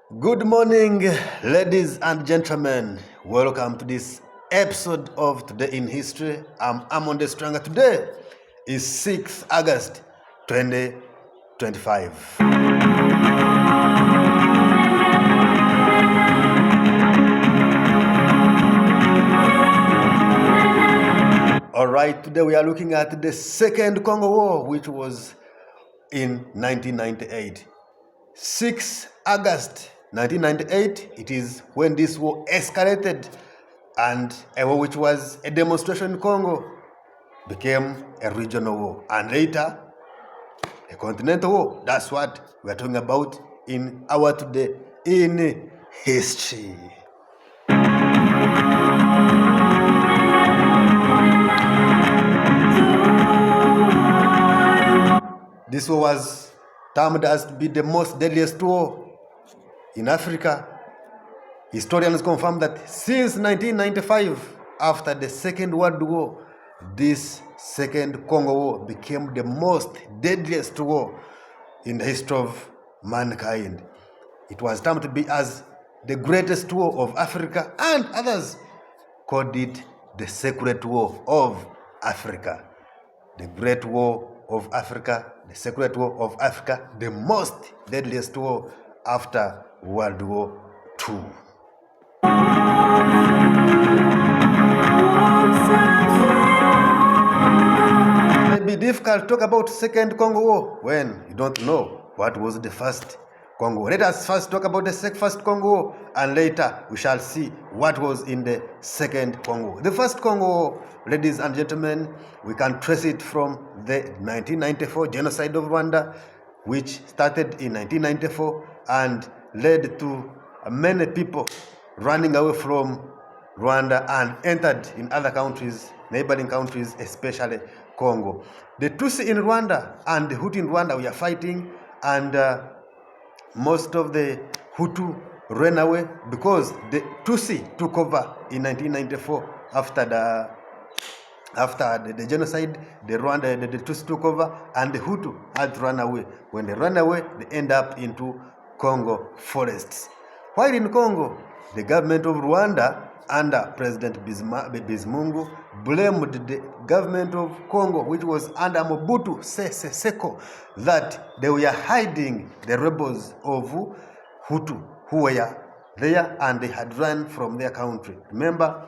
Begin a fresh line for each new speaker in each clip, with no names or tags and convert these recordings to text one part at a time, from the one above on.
Good morning, ladies and gentlemen. Welcome to this episode of Today in History. I'm Amon the Stronger. Today is 6th August 2025. All right, today we are looking at the Second Congo War, which was in 1998. 6 August 1998, it is when this war escalated, and a war which was a demonstration in Congo became a regional war, and later a continental war. That's what we're talking about in our Today in History. This war was termed as to be the most deadliest war in Africa. Historians confirm that since 1995, after the Second World War, this Second Congo War became the most deadliest war in the history of mankind. It was termed to be as the greatest war of Africa, and others called it the Secret War of Africa. The Great War of Africa, the Secret War of Africa, the most deadliest war after World War II. It may be difficult to talk about Second Congo War when you don't know what was the First Congo War. Let us first talk about the First Congo War, and later we shall see what was in the Second Congo War. The First Congo War, ladies and gentlemen, we can trace it from the 1994 genocide of Rwanda, which started in 1994 and led to many people running away from Rwanda and entered in other countries, neighboring countries, especially Congo. The Tutsi in Rwanda and the Hutu in Rwanda were fighting, and most of the Hutu ran away because the Tutsi took over in 1994 after the genocide. The Tutsi took over, and the Hutu had to run away. When they ran away, they end up into Congo forests. While in Congo, the government of Rwanda under President Bizimungu blamed the government of Congo, which was under Mobutu Sese Seko, that they were hiding the rebels of Hutu who were there and they had run from their country. Remember,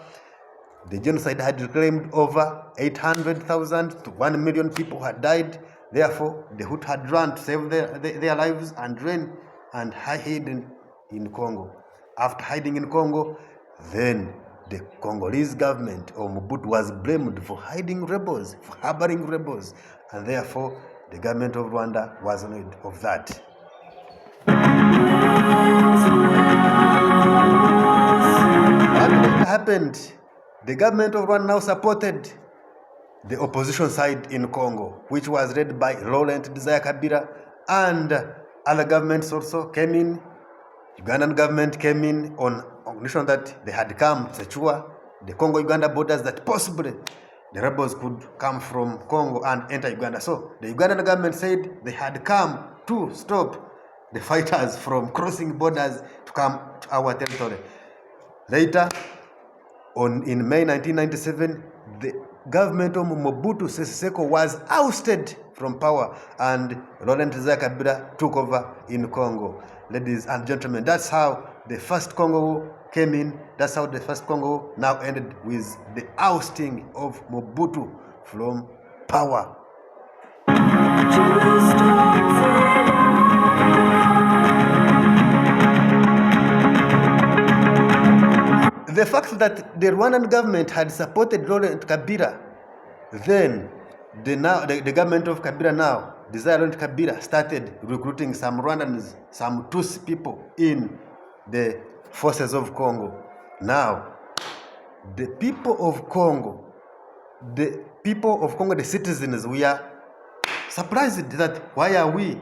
the genocide had claimed over 800,000 to 1 million people had died. Therefore, the Hutu had run to save their lives and ran and hidden in Congo. After hiding in Congo, then the Congolese government or Mobutu was blamed for hiding rebels, for harboring rebels, and therefore the government of Rwanda was annoyed of that. What happened? The government of Rwanda now supported the opposition side in Congo, which was led by Laurent Desire Kabila, and other governments also came in. Ugandan government came in on condition that they had come to secure the Congo-Uganda borders, that possibly the rebels could come from Congo and enter Uganda. So the Ugandan government said they had come to stop the fighters from crossing borders to come to our territory. Later, in May 1997, the government of Mobutu Sese Seko was ousted from power, and Laurent Desire Kabila took over in Congo. Ladies and gentlemen, that's how the First Congo War came in. That's how the First Congo War now ended, with the ousting of Mobutu from power. The fact that the Rwandan government had supported Laurent Kabila, then the government of Kabila now, Desire Laurent Kabila, started recruiting some Rwandans, some Tutsi people in the forces of Congo. Now, the people of Congo, the citizens, we are surprised that why are we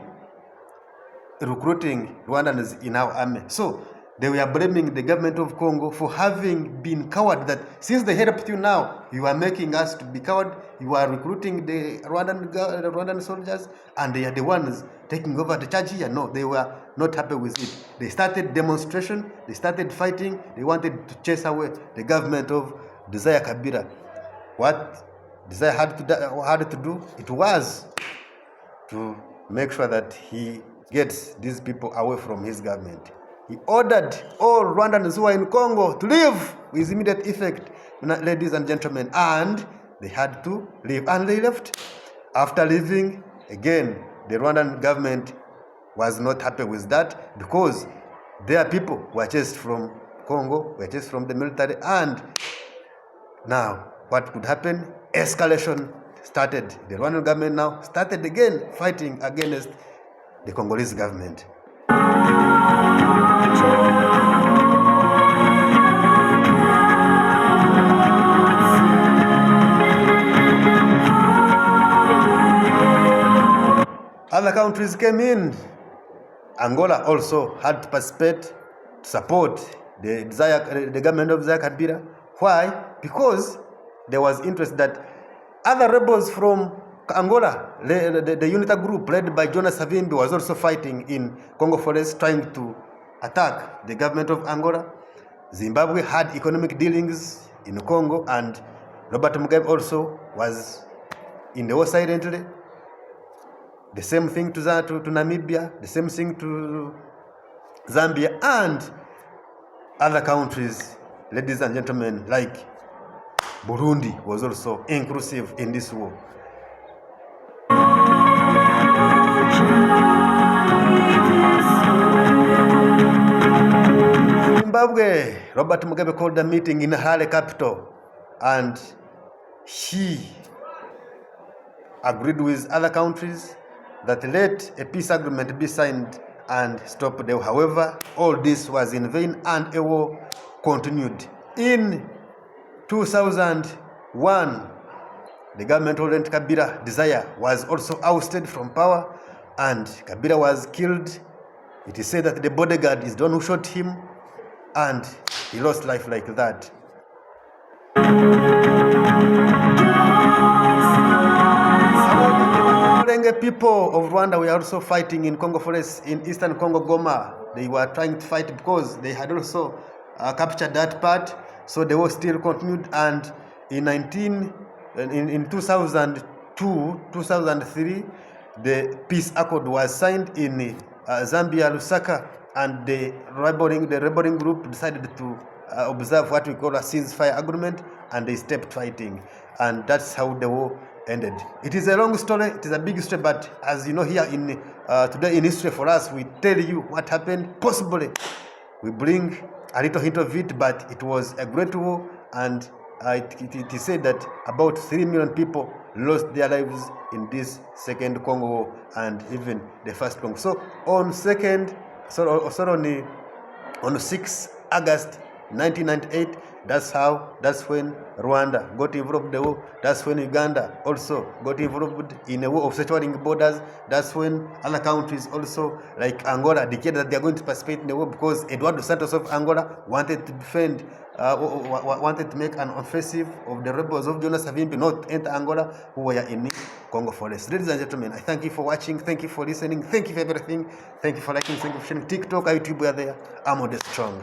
recruiting Rwandans in our army? So they were blaming the government of Congo for having been coward, that since they helped you now, you are making us to be coward. You are recruiting the Rwandan soldiers, and they are the ones taking over the charge here. No, they were not happy with it. They started demonstration, they started fighting, they wanted to chase away the government of Desire Kabila. What Desire had to do, it was to make sure that he gets these people away from his government. He ordered all Rwandans who are in Congo to leave with immediate effect, ladies and gentlemen, and they had to leave, and they left. After leaving, again, the Rwandan government was not happy with that, because their people were chased from Congo, were chased from the military, and now what could happen? Escalation started. The Rwandan government now started again fighting against the Congolese government. Other countries came in. Angola also had to participate to support the government of Desire Kabila. Why? Because there was interest that other rebels from Angola, the UNITA group led by Jonas Savimbi, was also fighting in Congo Forest, trying to attack the government of Angola. Zimbabwe had economic dealings in Congo, and Robert Mugabe also was in the war silently. The same thing to Namibia, the same thing to Zambia, and other countries, ladies and gentlemen, like Burundi was also inclusive in this war. Zimbabwe, Robert Mugabe called a meeting in Harare capital, and he agreed with other countries that let a peace agreement be signed and stop the war. However, all this was in vain, and a war continued. In 2001, the government of Laurent Kabila, Desire, was also ousted from power, and Kabila was killed. It is said that the bodyguard is the one who shot him, and he lost life like that. The people of Rwanda were also fighting in Congo Forest, in eastern Congo, Goma. They were trying to fight because they had also captured that part, so the war still continued. And in 2002, 2003, the peace accord was signed in Zambia, Lusaka, and the rebelling group decided to observe what we call a ceasefire agreement, and they stopped fighting, and that's how the war ended. It is a long story, it is a big story, but as you know, here in today in history for us, we tell you what happened. Possibly we bring a little hint of it, but it was a great war, and it is said that about 3 million people lost their lives in this second Congo war, and even the first Congo. So on 6 August 1998, that's when Rwanda got involved in the war. That's when Uganda also got involved in a war of securing borders. That's when other countries also, like Angola, declared that they are going to participate in the war, because Eduardo Santos of Angola wanted to defend, wanted to make an offensive of the rebels of Jonas Savimbi, not enter Angola, who were in Congo Forest. Ladies and gentlemen, I thank you for watching, thank you for listening, thank you for everything, thank you for liking, thank you for sharing. TikTok, YouTube, we are there. I'm Modest Strong.